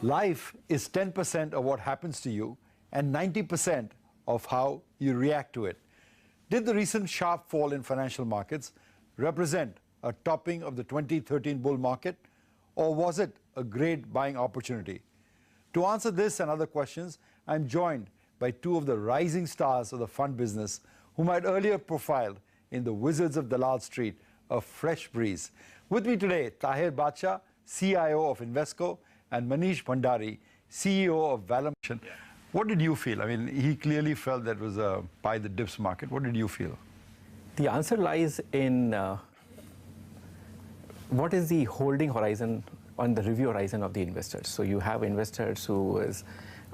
Life is 10% of what happens to you and 90% of how you react to it. Did the recent sharp fall in financial markets represent a topping of the 2013 bull market, or was it a great buying opportunity? To answer this and other questions, I'm joined by two of the rising stars of the fund business whom I'd earlier profiled in the Wizards of Dalal Street, a fresh breeze. With me today, Tahir Badshah, CIO of Invesco, and Manish Bhandari, CEO of Valuation. What did you feel? I mean, he clearly felt that was a buy the dips market. What did you feel? The answer lies in what is the holding horizon on the review horizon of the investors. So you have investors who is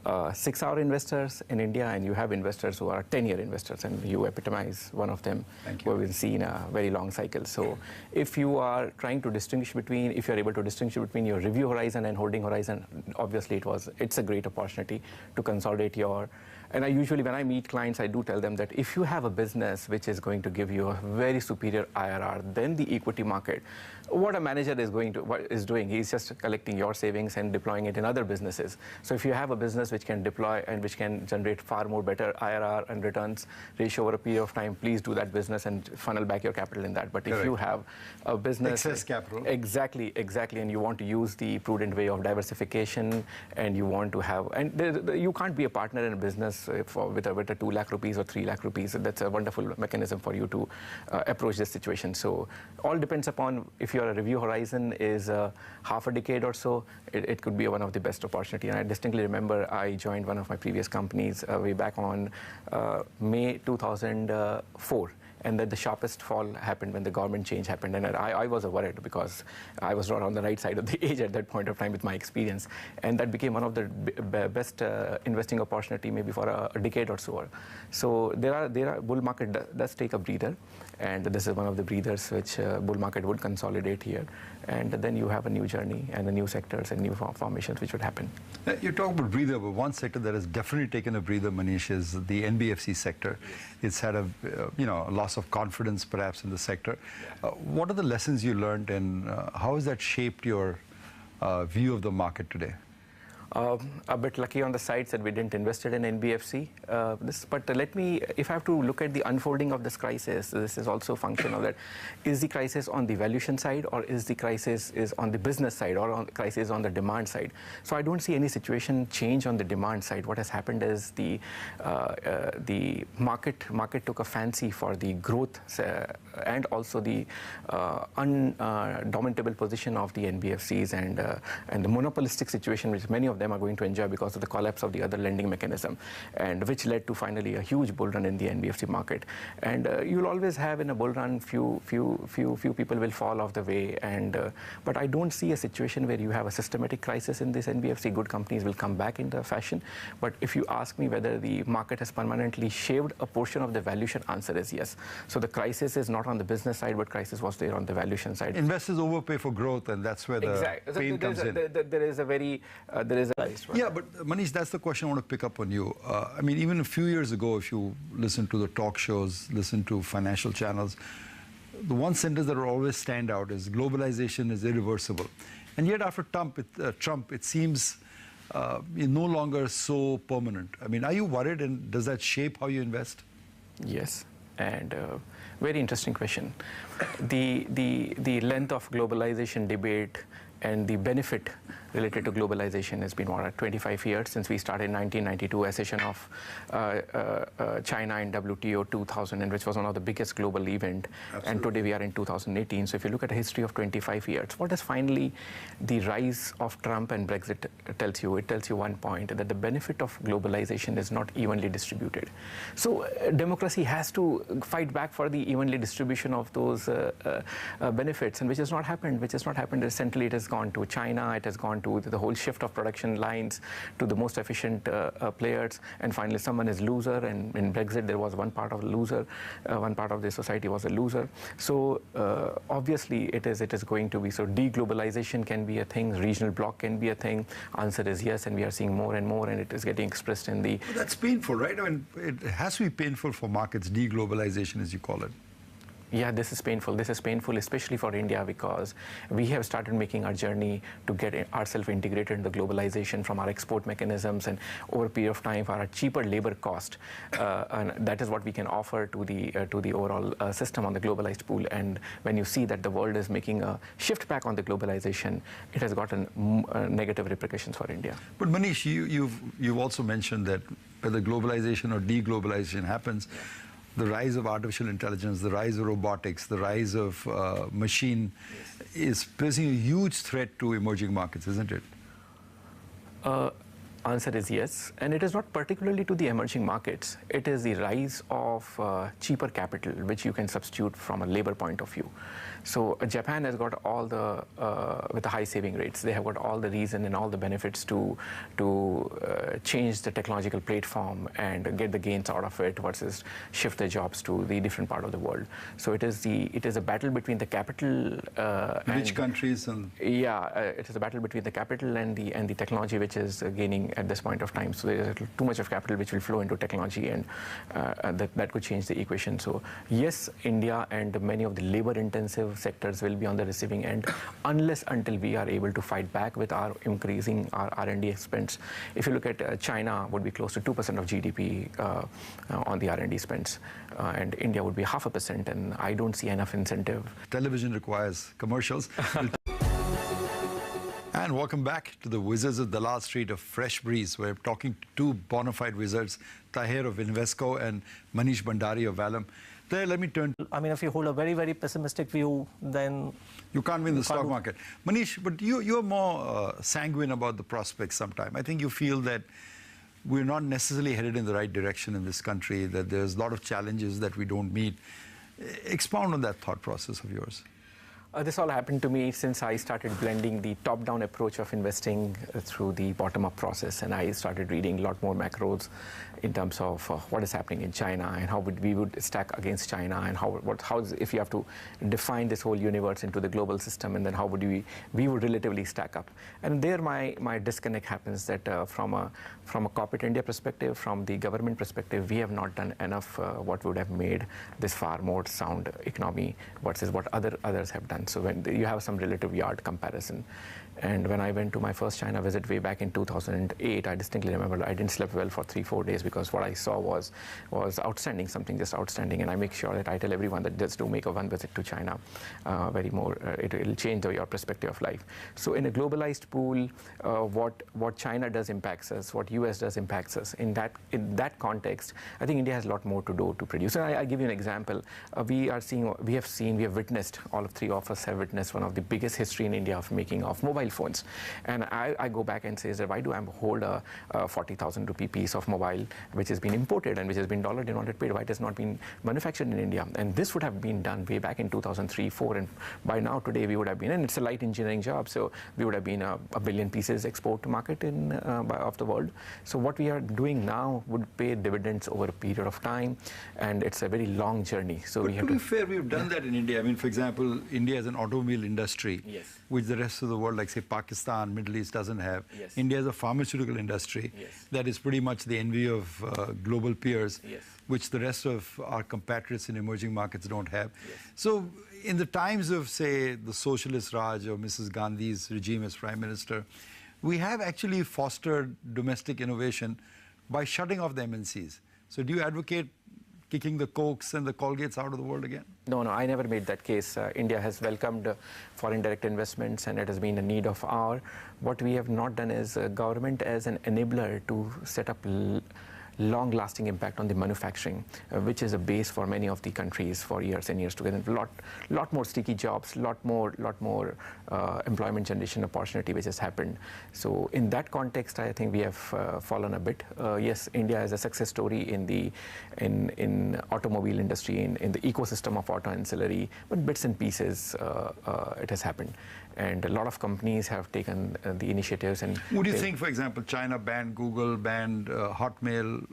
6-hour investors in India, and you have investors who are 10-year investors, and you epitomize one of them who we've seen a very long cycle. So if you are trying to distinguish between, if you're able to distinguish between your review horizon and holding horizon, obviously it's a great opportunity to consolidate your. And I usually, when I meet clients, I do tell them that if you have a business which is going to give you a very superior IRR than the equity market, what a manager is doing, he's just collecting your savings and deploying it in other businesses. So if you have a business which can deploy and which can generate far more better IRR and returns ratio over a period of time, please do that business and funnel back your capital in that. But if you have a business, excess capital, exactly, and you want to use the prudent way of diversification, and you want to have, and you can't be a partner in a business with a 2 lakh rupees or 3 lakh rupees. That's a wonderful mechanism for you to approach this situation. So all depends upon if your review horizon is half a decade or so, it could be one of the best opportunity. And I distinctly remember I joined one of my previous companies way back on May 2004. And that the sharpest fall happened when the government change happened. And I was worried because I was not on the right side of the age at that point of time with my experience. And that became one of the best investing opportunity maybe for a decade or so. So bull market does take a breather. And this is one of the breathers which bull market would consolidate here. And then you have a new journey and the new sectors and new formations which would happen. You talk about breather, but one sector that has definitely taken a breather, Manish, is the NBFC sector. It's had a loss of confidence perhaps in the sector. What are the lessons you learned, and how has that shaped your view of the market today? A bit lucky on the sides that we didn't invest in NBFC. But let me, if I have to look at the unfolding of this crisis, this is also a function of that. Is the crisis on the valuation side, or is the crisis on the business side, or on the crisis on the demand side? So I don't see any situation change on the demand side. What has happened is the market took a fancy for the growth and also the undominable position of the NBFCs and the monopolistic situation which many of them are going to enjoy because of the collapse of the other lending mechanism, and which led to finally a huge bull run in the NBFC market. And you'll always have in a bull run few people will fall off the way. And but I don't see a situation where you have a systematic crisis in this NBFC. Good companies will come back into fashion. But if you ask me whether the market has permanently shaved a portion of the valuation, answer is yes. So the crisis is not on the business side, but crisis was there on the valuation side. Investors overpay for growth, and that's where the pain comes in. There is a very yeah, but Manish, that's the question I want to pick up on you. I mean, even a few years ago, if you listen to the talk shows, listen to financial channels, the one sentence that will always stand out is globalization is irreversible. And yet after Trump, it seems no longer so permanent. I mean, are you worried, and does that shape how you invest? Yes, and very interesting question. The length of globalization debate and the benefit related to globalization has been more 25 years since we started in 1992 accession of China in WTO 2000, and which was one of the biggest global event. Absolutely. And today we are in 2018. So if you look at a history of 25 years, what is finally the rise of Trump and Brexit tells you? It tells you one point, that the benefit of globalization is not evenly distributed. So democracy has to fight back for the evenly distribution of those benefits, and which has not happened. Recently it has gone to China, it has gone to the whole shift of production lines to the most efficient players, and finally someone is loser. And in Brexit there was one part of loser, one part of the society was a loser. So obviously it is going to be, so deglobalization can be a thing, regional bloc can be a thing. Answer is yes, and we are seeing more and more, and it is getting expressed in the. That's painful, right? I mean, it has to be painful for markets, deglobalization as you call it. Yeah, this is painful. This is painful, especially for India, because we have started making our journey to get ourselves integrated in the globalization from our export mechanisms, and over a period of time, for our cheaper labor cost, and that is what we can offer to the overall system on the globalized pool. And when you see that the world is making a shift back on the globalization, it has gotten negative repercussions for India. But Manish, you've also mentioned that whether globalization or deglobalization happens, the rise of artificial intelligence, the rise of robotics, the rise of machine is posing a huge threat to emerging markets, isn't it? Answer is yes, and it is not particularly to the emerging markets. It is the rise of cheaper capital, which you can substitute from a labor point of view. So Japan has got all the, with the high saving rates, they have got all the reason and all the benefits to change the technological platform and get the gains out of it versus shift their jobs to the different part of the world. So it is a battle between the capital rich countries and it is a battle between the capital and the technology, which is gaining at this point of time. So there is too much of capital which will flow into technology, and that could change the equation. So yes, India and many of the labor-intensive sectors will be on the receiving end until we are able to fight back with our increasing our R&D expense. If you look at China, would be close to 2% of GDP on the R&D spends, and India would be 0.5%, and I don't see enough incentive. Television requires commercials. And welcome back to the Wizards of Dalal Street of Fresh Breeze. We're talking to two bona fide wizards, Tahir of Invesco and Manish Bhandari of Valum. There, let me turn. I mean, if you hold a very, very pessimistic view, then you can't win the stock market. Manish, but you're more sanguine about the prospects sometime. I think you feel that we're not necessarily headed in the right direction in this country, that there's a lot of challenges that we don't meet. Expound on that thought process of yours. This all happened to me since I started blending the top-down approach of investing through the bottom-up process, and I started reading a lot more macros in terms of what is happening in China and how we would stack against China, and how if you have to define this whole universe into the global system, and then how would we would relatively stack up. And there my disconnect happens that from a corporate India perspective, from the government perspective, we have not done enough what would have made this far more sound economy versus what others have done. So when you have some relative yard comparison. And when I went to my first China visit way back in 2008, I distinctly remember I didn't sleep well for 3-4 days because what I saw was outstanding, something just outstanding. And I make sure that I tell everyone that just do make a one visit to China. It will change your perspective of life. So in a globalized pool, what China does impacts us, what US does impacts us. In that context, I think India has a lot more to do to produce. And I give you an example. We have witnessed, all of three of us have witnessed one of the biggest history in India of making of mobile phones. And I go back and say that why do I hold a 40,000 rupee piece of mobile which has been imported and which has been dollar denominated paid, why it has not been manufactured in India? And this would have been done way back in 2003-04, and by now today we would have been, and it's a light engineering job, so we would have been a billion pieces export market of the world. So what we are doing now would pay dividends over a period of time, and it's a very long journey. So but to be fair, we've done that in India. I mean, for example, India has an automobile industry, yes, which the rest of the world, like say Pakistan, Middle East doesn't have. Yes. India has a pharmaceutical industry, yes, that is pretty much the envy of global peers, yes, which the rest of our compatriots in emerging markets don't have. Yes. So in the times of, say, the socialist Raj or Mrs. Gandhi's regime as Prime Minister, we have actually fostered domestic innovation by shutting off the MNCs. So do you advocate kicking the Cokes and the Colgates out of the world again? No, I never made that case. India has welcomed foreign direct investments, and it has been a need of ours. What we have not done is government as an enabler to set up long-lasting impact on the manufacturing, which is a base for many of the countries for years and years together. Lot more sticky jobs, lot more employment generation opportunity which has happened. So in that context, I think we have fallen a bit. Yes, India is a success story in the automobile industry, in the ecosystem of auto ancillary, but bits and pieces it has happened. And a lot of companies have taken the initiatives. And would you think, for example, China banned Google, banned Hotmail,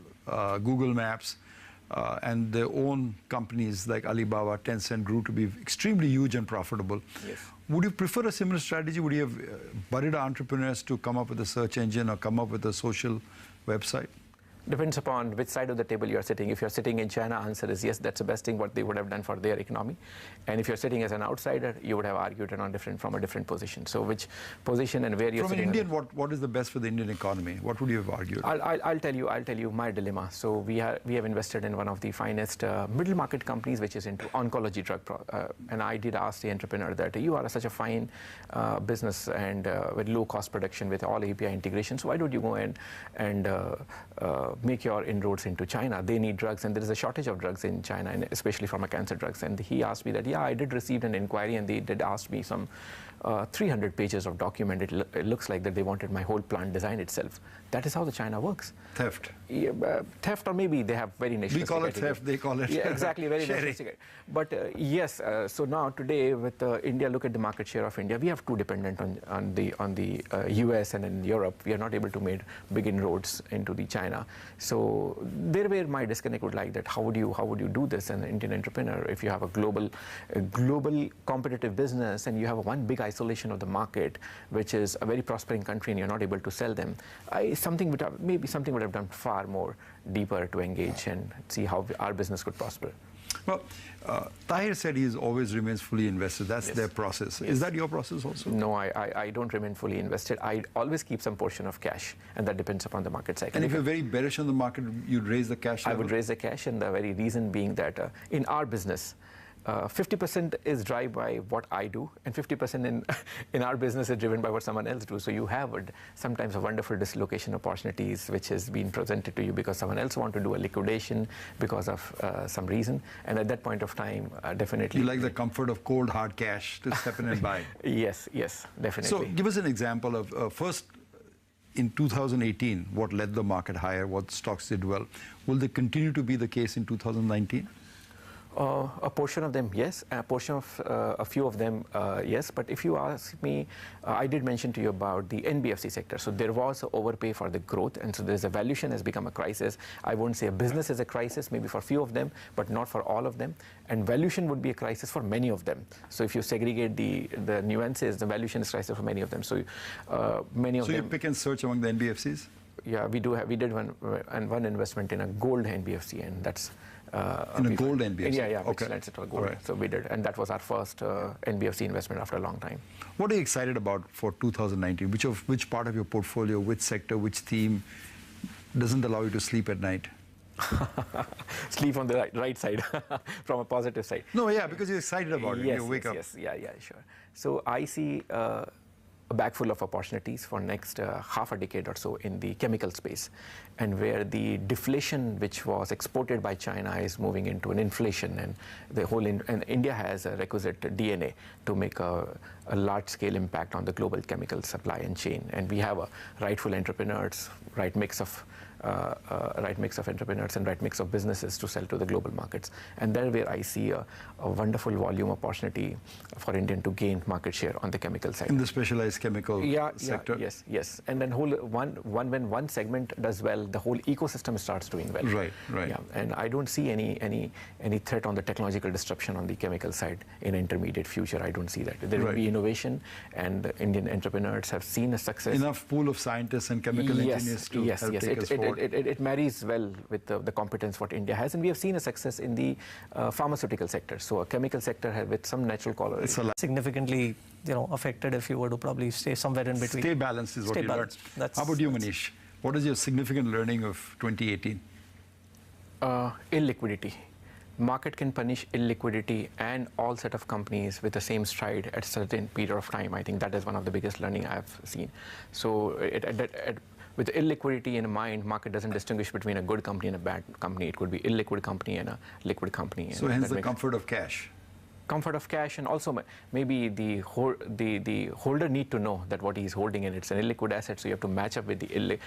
Google Maps, and their own companies like Alibaba, Tencent grew to be extremely huge and profitable? Yes. Would you prefer a similar strategy? Would you have buddied entrepreneurs to come up with a search engine or come up with a social website? Depends upon which side of the table you are sitting. If you're sitting in China, answer is yes, that's the best thing what they would have done for their economy. And if you're sitting as an outsider, you would have argued from a different position. So which position and where you're From sitting. an Indian, what is the best for the Indian economy? What would you have argued? I'll tell you my dilemma. So we have invested in one of the finest middle market companies, which is into oncology drug. And I did ask the entrepreneur that you are such a fine business and with low cost production with all API integration. So why don't you go and make your inroads into China? They need drugs, and there is a shortage of drugs in China, and especially from cancer drugs. And he asked me that, yeah, I did receive an inquiry, and they did ask me some 300 pages of document. It looks like that they wanted my whole plant design itself. That is how the China works. Theft. Yeah, theft, or maybe they have very nationalistic. We call it theft, they call it yeah, exactly, very nationalistic. But yes, so now today with India, look at the market share of India. We have too dependent on the US and in Europe. We are not able to make big inroads into the China. So there where my disconnect would like that. How would you do this as an Indian entrepreneur if you have a global competitive business and you have one big isolation of the market, which is a very prospering country, and you're not able to sell them? Something would have done far more deeper to engage and see how our business could prosper. Well, Tahir said he always remains fully invested. That's Yes. their process. Yes. Is that your process also? No, I don't remain fully invested. I always keep some portion of cash, and that depends upon the market cycle. And if you're very bearish on the market, you'd raise the cash I level? would raise the cash, and the very reason being that in our business, 50% is driven by what I do, and 50% in our business is driven by what someone else does. So you have sometimes a wonderful dislocation opportunities which has been presented to you because someone else wants to do a liquidation because of some reason. And at that point of time, definitely. You like the comfort of cold, hard cash to step in and buy? Yes, definitely. So give us an example of first, in 2018, what led the market higher, what stocks did well. Will they continue to be the case in 2019? A portion of them, yes. A few of them, yes. But if you ask me, I did mention to you about the NBFC sector. So there was an overpay for the growth, and so there's a valuation has become a crisis. I won't say a business is a crisis, maybe for a few of them, but not for all of them. And valuation would be a crisis for many of them. So if you segregate the nuances, the valuation is a crisis for many of them. So many of them. So you pick and search among the NBFCs? Yeah, we did one investment in a gold NBFC, and that's. In a gold NBFC? Yeah, okay. which lends it to a gold. Right. So we did, and that was our first NBFC investment after a long time. What are you excited about for 2019? Which part of your portfolio, which sector, which theme doesn't allow you to sleep at night? Sleep on the right side, from a positive side. No, yeah, because you're excited about it. Yes, You wake up. Yes, yeah, sure. So I see a bag full of opportunities for next half a decade or so in the chemical space, and where the deflation which was exported by China is moving into an inflation, and the whole and India has a requisite DNA to make a large-scale impact on the global chemical supply and chain, and we have a rightful entrepreneurs, right mix of entrepreneurs and right mix of businesses to sell to the global markets. And there where I see a wonderful volume opportunity for Indian to gain market share on the chemical side. In the specialized chemical sector? Yes. And then when one segment does well, the whole ecosystem starts doing well. Right. Yeah, and I don't see any threat on the technological disruption on the chemical side in intermediate future. I don't see that. There will be innovation, and the Indian entrepreneurs have seen a success. Enough pool of scientists and chemical engineers to help take us forward. It marries well with the competence what India has, and we have seen a success in the pharmaceutical sector. So a chemical sector with some natural color. It's significantly, affected if you were to probably stay somewhere in between. Stay balanced is what you learned. How about you, Manish? What is your significant learning of 2018? Illiquidity. Market can punish illiquidity and all set of companies with the same stride at a certain period of time. I think that is one of the biggest learning I've seen. So with illiquidity in mind, market doesn't distinguish between a good company and a bad company. It could be illiquid company and a liquid company. So hence the comfort of cash. Comfort of cash, and also maybe the holder need to know that what he's holding, and it's an illiquid asset, so you have to match up with the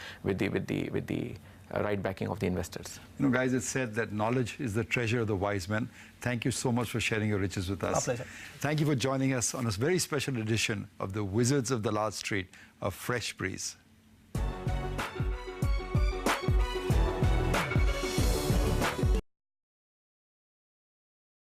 right backing of the investors. Guys, it's said that knowledge is the treasure of the wise men. Thank you so much for sharing your riches with us. Our pleasure. Thank you for joining us on a very special edition of the Wizards of Dalal Street, a fresh breeze.